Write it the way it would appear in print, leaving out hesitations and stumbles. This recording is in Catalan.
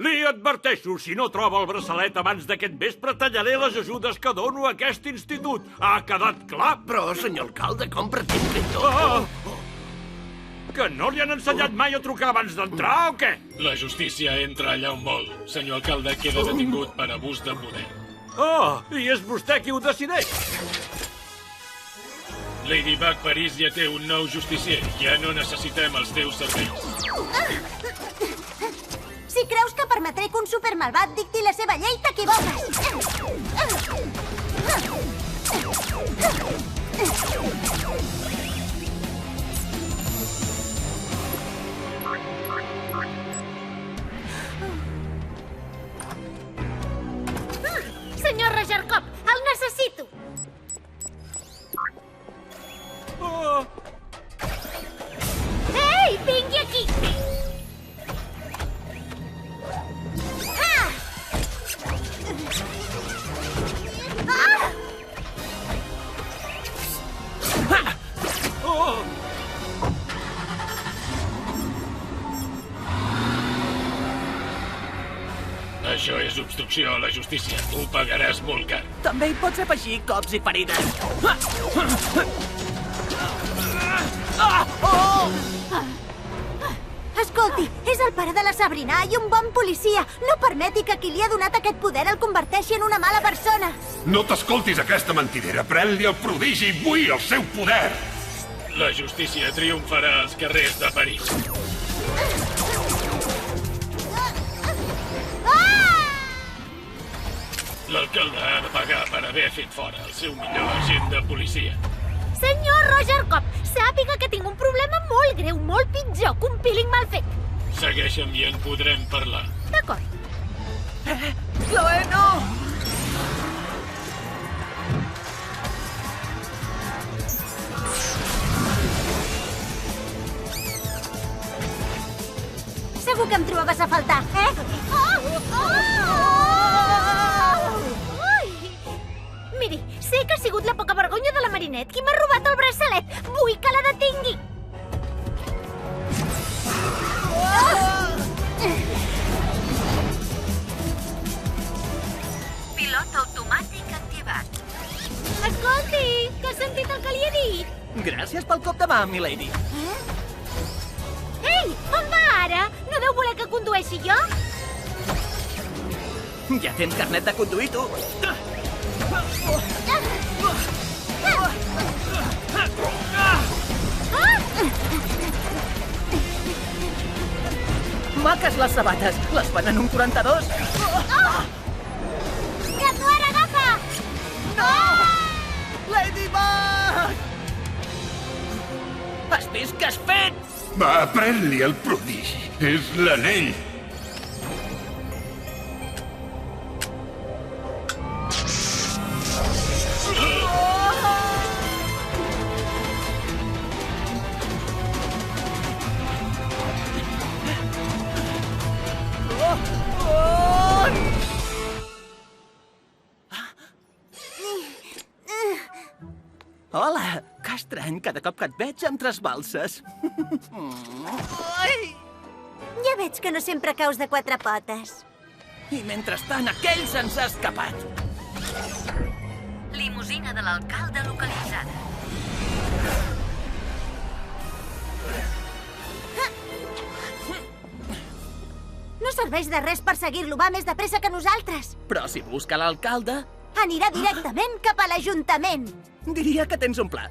Li adverteixo, si no troba el braçalet abans d'aquest vespre, tallaré les ajudes que dono a aquest institut. Ha quedat clar? Però, senyor alcalde, com pretén que jo... Que no li han ensenyat mai a trucar abans d'entrar, o què? La justícia entra allà on vol. Senyor alcalde queda detingut per abús de poder. I és vostè qui ho decideix. Ladybug Paris ja té un nou justicier. Ja no necessitem els teus serveis. Si creus que permetré que un supermalvat dicti la seva llei, t'equivoques. Senyor Rogercop, el necessito. Ei, vingui aquí. Això és obstrucció a la justícia. Ho pagaràs molt car. També hi pots afegir cops i ferides. Escolti, és el pare de la Sabrina i un bon policia. No permeti que qui li ha donat aquest poder el converteixi en una mala persona. No t'escoltis aquesta mentidera. Pren-li el prodigi i vull el seu poder. La justícia triomfarà als carrers de París. L'alcalde ha de pagar per haver fet fora el seu millor agent de policia. Senyor Rogercop, sàpiga que tinc un problema molt greu, molt pitjor que un peeling mal fet. Segueixa'm i en podrem parlar. D'acord. Chloe, no! Segur que em trobaves a faltar, eh? Miri, sé que ha sigut la poca vergonya de la Marinette qui m'ha robat el braçalet. Vull que la detingui. Pilot automàtic activat. Escolti, que has sentit el que li he dit? Gràcies pel cop de mà, milady. Ei, on va ara? No deu voler que condueixi jo? Ja tens carnet de conduir, tu. Maques les sabates. Les fan en un 42. Que tu ara agafa! No! Ladybug! Has vist què has fet? Va, pren-li el prodigi. És l'anell. Hola, que estrany, cada cop que et veig em trasbalses. Ja veig que no sempre caus de quatre potes. I mentrestant, aquell se'ns ha escapat. Limusina de l'alcalde localitzada. No serveix de res perseguir-lo, va més de pressa que nosaltres. Però si busca l'alcalde, Anirà directament cap a l'Ajuntament. diria que tens un pla.